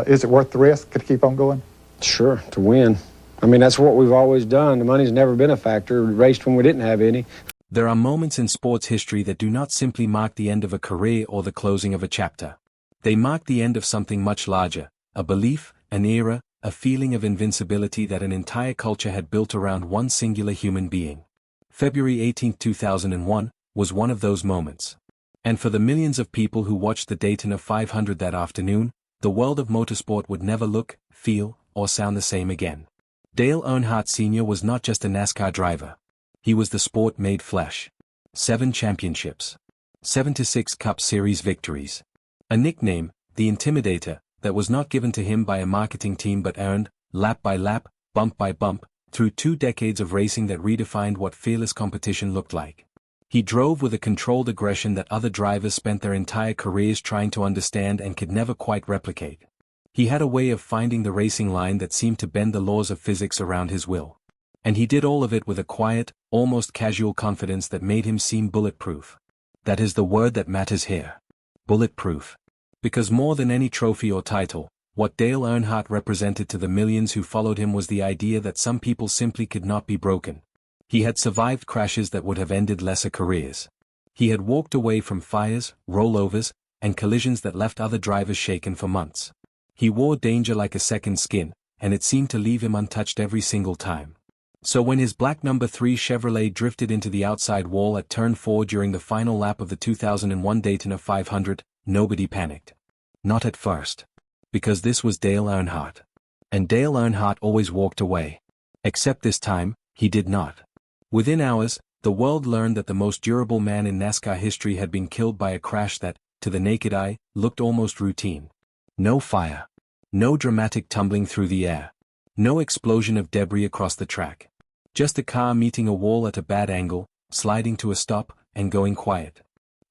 Is it worth the risk to keep on going? Sure, to win. I mean, that's what we've always done. The money's never been a factor. We raced when we didn't have any. There are moments in sports history that do not simply mark the end of a career or the closing of a chapter. They mark the end of something much larger, a belief, an era, a feeling of invincibility that an entire culture had built around one singular human being. February 18, 2001, was one of those moments. And for the millions of people who watched the Daytona 500 that afternoon, the world of motorsport would never look, feel, or sound the same again. Dale Earnhardt Sr. was not just a NASCAR driver. He was the sport made flesh. 7 championships. 76 Cup Series victories. A nickname, the Intimidator, that was not given to him by a marketing team but earned, lap by lap, bump by bump, through 2 decades of racing that redefined what fearless competition looked like. He drove with a controlled aggression that other drivers spent their entire careers trying to understand and could never quite replicate. He had a way of finding the racing line that seemed to bend the laws of physics around his will. And he did all of it with a quiet, almost casual confidence that made him seem bulletproof. That is the word that matters here. Bulletproof. Because more than any trophy or title, what Dale Earnhardt represented to the millions who followed him was the idea that some people simply could not be broken. He had survived crashes that would have ended lesser careers. He had walked away from fires, rollovers, and collisions that left other drivers shaken for months. He wore danger like a second skin, and it seemed to leave him untouched every single time. So when his black number 3 Chevrolet drifted into the outside wall at turn 4 during the final lap of the 2001 Daytona 500, nobody panicked. Not at first. Because this was Dale Earnhardt. And Dale Earnhardt always walked away. Except this time, he did not. Within hours, the world learned that the most durable man in NASCAR history had been killed by a crash that, to the naked eye, looked almost routine. No fire. No dramatic tumbling through the air. No explosion of debris across the track. Just a car meeting a wall at a bad angle, sliding to a stop, and going quiet.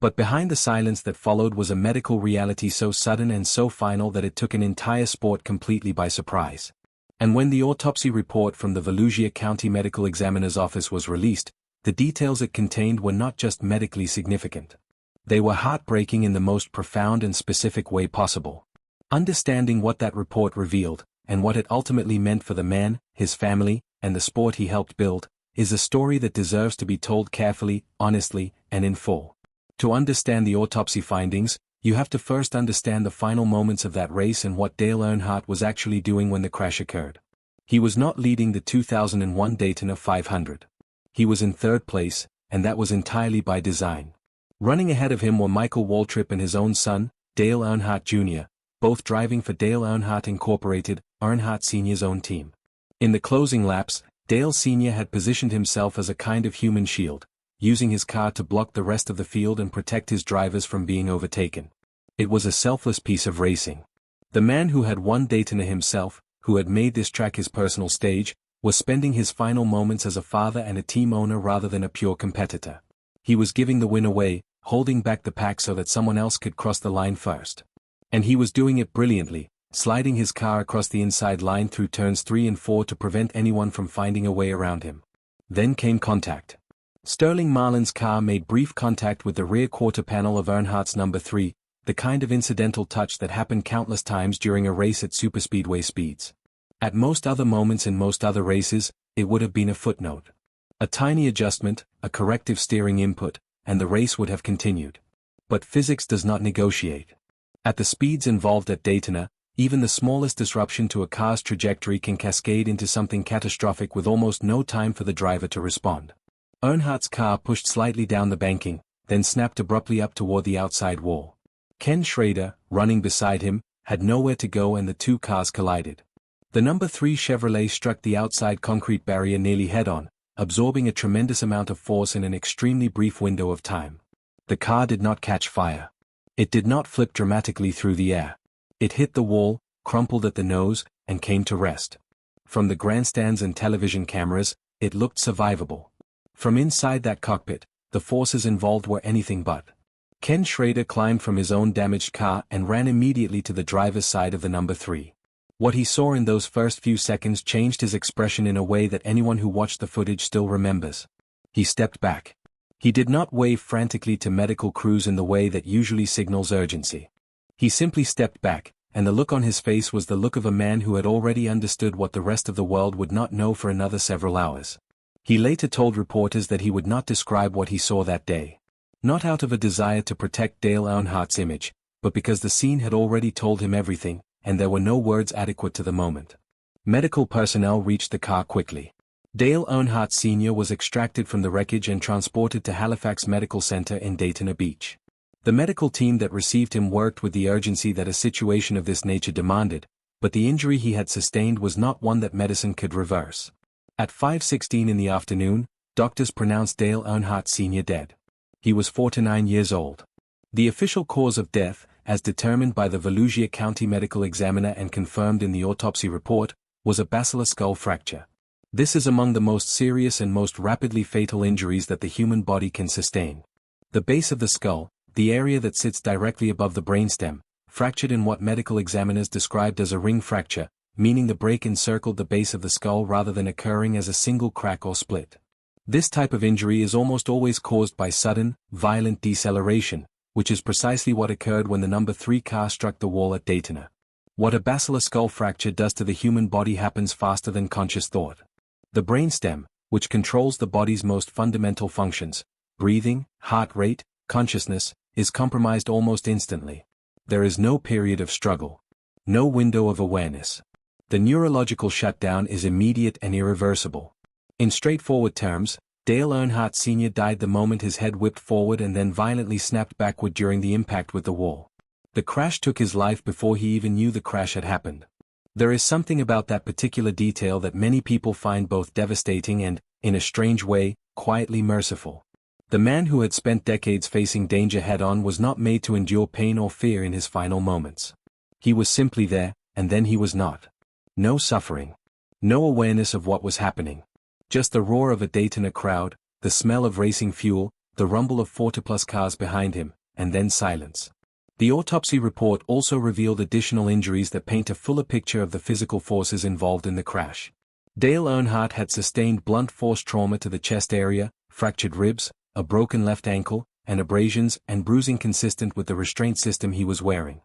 But behind the silence that followed was a medical reality so sudden and so final that it took an entire sport completely by surprise. And when the autopsy report from the Volusia County Medical Examiner's Office was released, the details it contained were not just medically significant. They were heartbreaking in the most profound and specific way possible. Understanding what that report revealed, and what it ultimately meant for the man, his family, and the sport he helped build, is a story that deserves to be told carefully, honestly, and in full. To understand the autopsy findings, you have to first understand the final moments of that race and what Dale Earnhardt was actually doing when the crash occurred. He was not leading the 2001 Daytona 500. He was in 3rd place, and that was entirely by design. Running ahead of him were Michael Waltrip and his own son, Dale Earnhardt Jr., both driving for Dale Earnhardt Incorporated, Earnhardt Sr.'s own team. In the closing laps, Dale Sr. had positioned himself as a kind of human shield, using his car to block the rest of the field and protect his drivers from being overtaken. It was a selfless piece of racing. The man who had won Daytona himself, who had made this track his personal stage, was spending his final moments as a father and a team owner rather than a pure competitor. He was giving the win away, holding back the pack so that someone else could cross the line first. And he was doing it brilliantly, sliding his car across the inside line through turns 3 and 4 to prevent anyone from finding a way around him. Then came contact. Sterling Marlin's car made brief contact with the rear quarter panel of Earnhardt's number 3, the kind of incidental touch that happened countless times during a race at superspeedway speeds. At most other moments in most other races, it would have been a footnote. A tiny adjustment, a corrective steering input, and the race would have continued. But physics does not negotiate. At the speeds involved at Daytona, even the smallest disruption to a car's trajectory can cascade into something catastrophic with almost no time for the driver to respond. Earnhardt's car pushed slightly down the banking, then snapped abruptly up toward the outside wall. Ken Schrader, running beside him, had nowhere to go and the 2 cars collided. The number 3 Chevrolet struck the outside concrete barrier nearly head-on, absorbing a tremendous amount of force in an extremely brief window of time. The car did not catch fire. It did not flip dramatically through the air. It hit the wall, crumpled at the nose, and came to rest. From the grandstands and television cameras, it looked survivable. From inside that cockpit, the forces involved were anything but. Ken Schrader climbed from his own damaged car and ran immediately to the driver's side of the number 3. What he saw in those first few seconds changed his expression in a way that anyone who watched the footage still remembers. He stepped back. He did not wave frantically to medical crews in the way that usually signals urgency. He simply stepped back, and the look on his face was the look of a man who had already understood what the rest of the world would not know for another several hours. He later told reporters that he would not describe what he saw that day. Not out of a desire to protect Dale Earnhardt's image, but because the scene had already told him everything, and there were no words adequate to the moment. Medical personnel reached the car quickly. Dale Earnhardt Sr. was extracted from the wreckage and transported to Halifax Medical Center in Daytona Beach. The medical team that received him worked with the urgency that a situation of this nature demanded, but the injury he had sustained was not one that medicine could reverse. At 5:16 in the afternoon, doctors pronounced Dale Earnhardt Sr. dead. He was 49 years old. The official cause of death, as determined by the Volusia County Medical Examiner and confirmed in the autopsy report, was a basilar skull fracture. This is among the most serious and most rapidly fatal injuries that the human body can sustain. The base of the skull, the area that sits directly above the brainstem, fractured in what medical examiners described as a ring fracture, meaning the break encircled the base of the skull rather than occurring as a single crack or split. This type of injury is almost always caused by sudden, violent deceleration, which is precisely what occurred when the number 3 car struck the wall at Daytona. What a basilar skull fracture does to the human body happens faster than conscious thought. The brainstem, which controls the body's most fundamental functions, breathing, heart rate, consciousness, is compromised almost instantly. There is no period of struggle. No window of awareness. The neurological shutdown is immediate and irreversible. In straightforward terms, Dale Earnhardt Sr. died the moment his head whipped forward and then violently snapped backward during the impact with the wall. The crash took his life before he even knew the crash had happened. There is something about that particular detail that many people find both devastating and, in a strange way, quietly merciful. The man who had spent decades facing danger head-on was not made to endure pain or fear in his final moments. He was simply there, and then he was not. No suffering. No awareness of what was happening. Just the roar of a Daytona crowd, the smell of racing fuel, the rumble of 40+ cars behind him, and then silence. The autopsy report also revealed additional injuries that paint a fuller picture of the physical forces involved in the crash. Dale Earnhardt had sustained blunt force trauma to the chest area, fractured ribs, a broken left ankle, and abrasions and bruising consistent with the restraint system he was wearing.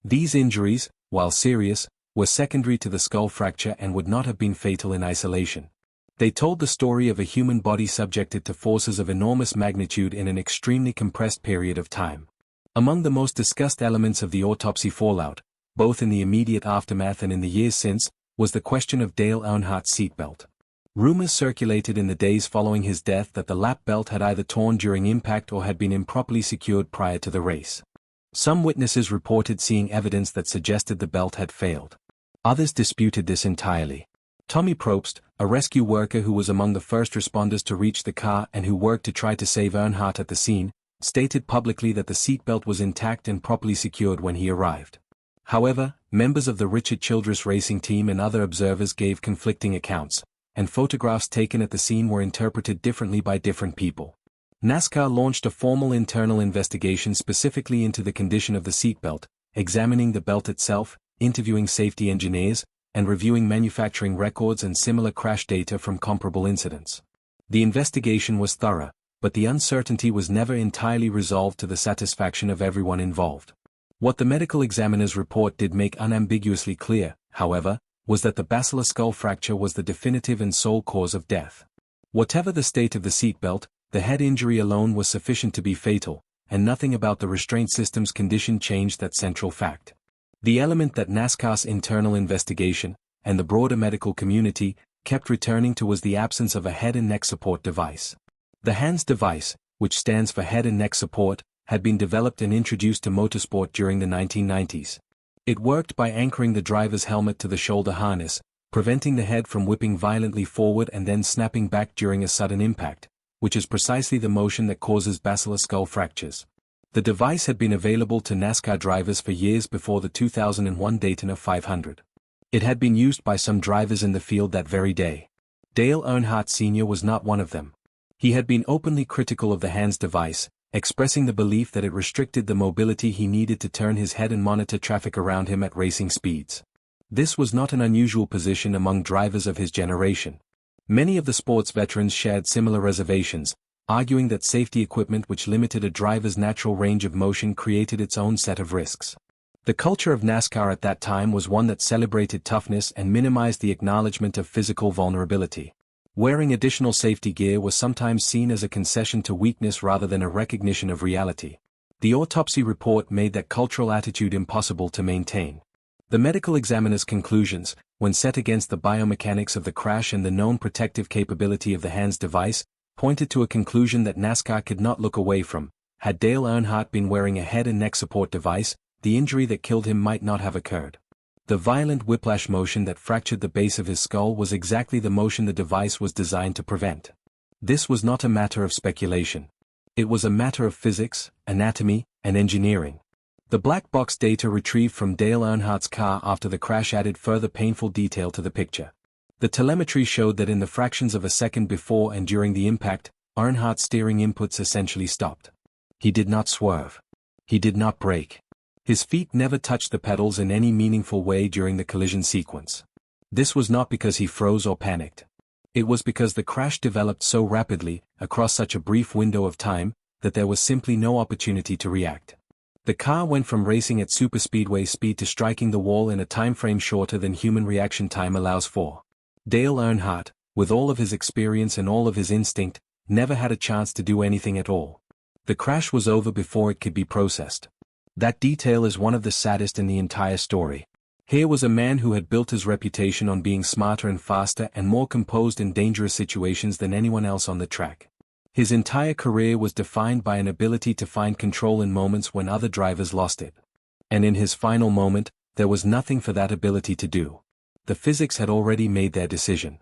These injuries, while serious, were secondary to the skull fracture and would not have been fatal in isolation. They told the story of a human body subjected to forces of enormous magnitude in an extremely compressed period of time. Among the most discussed elements of the autopsy fallout, both in the immediate aftermath and in the years since, was the question of Dale Earnhardt's seatbelt. Rumors circulated in the days following his death that the lap belt had either torn during impact or had been improperly secured prior to the race. Some witnesses reported seeing evidence that suggested the belt had failed. Others disputed this entirely. Tommy Probst, a rescue worker who was among the first responders to reach the car and who worked to try to save Earnhardt at the scene, stated publicly that the seatbelt was intact and properly secured when he arrived. However, members of the Richard Childress racing team and other observers gave conflicting accounts, and photographs taken at the scene were interpreted differently by different people. NASCAR launched a formal internal investigation specifically into the condition of the seatbelt, examining the belt itself, interviewing safety engineers, and reviewing manufacturing records and similar crash data from comparable incidents. The investigation was thorough, but the uncertainty was never entirely resolved to the satisfaction of everyone involved. What the medical examiner's report did make unambiguously clear, however, was that the basilar skull fracture was the definitive and sole cause of death. Whatever the state of the seatbelt, the head injury alone was sufficient to be fatal, and nothing about the restraint system's condition changed that central fact. The element that NASCAR's internal investigation, and the broader medical community, kept returning to was the absence of a head and neck support device. The HANS device, which stands for Head and Neck Support, had been developed and introduced to motorsport during the 1990s. It worked by anchoring the driver's helmet to the shoulder harness, preventing the head from whipping violently forward and then snapping back during a sudden impact, which is precisely the motion that causes basilar skull fractures. The device had been available to NASCAR drivers for years before the 2001 Daytona 500. It had been used by some drivers in the field that very day. Dale Earnhardt Sr. was not one of them. He had been openly critical of the HANS device, expressing the belief that it restricted the mobility he needed to turn his head and monitor traffic around him at racing speeds. This was not an unusual position among drivers of his generation. Many of the sport's veterans shared similar reservations, arguing that safety equipment which limited a driver's natural range of motion created its own set of risks. The culture of NASCAR at that time was one that celebrated toughness and minimized the acknowledgement of physical vulnerability. Wearing additional safety gear was sometimes seen as a concession to weakness rather than a recognition of reality. The autopsy report made that cultural attitude impossible to maintain. The medical examiner's conclusions, when set against the biomechanics of the crash and the known protective capability of the hands device, pointed to a conclusion that NASCAR could not look away from. Had Dale Earnhardt been wearing a head and neck support device, the injury that killed him might not have occurred. The violent whiplash motion that fractured the base of his skull was exactly the motion the device was designed to prevent. This was not a matter of speculation. It was a matter of physics, anatomy, and engineering. The black box data retrieved from Dale Earnhardt's car after the crash added further painful detail to the picture. The telemetry showed that in the fractions of a second before and during the impact, Earnhardt's steering inputs essentially stopped. He did not swerve. He did not brake. His feet never touched the pedals in any meaningful way during the collision sequence. This was not because he froze or panicked. It was because the crash developed so rapidly, across such a brief window of time, that there was simply no opportunity to react. The car went from racing at superspeedway speed to striking the wall in a time frame shorter than human reaction time allows for. Dale Earnhardt, with all of his experience and all of his instinct, never had a chance to do anything at all. The crash was over before it could be processed. That detail is one of the saddest in the entire story. Here was a man who had built his reputation on being smarter and faster and more composed in dangerous situations than anyone else on the track. His entire career was defined by an ability to find control in moments when other drivers lost it. And in his final moment, there was nothing for that ability to do. The physics had already made their decision.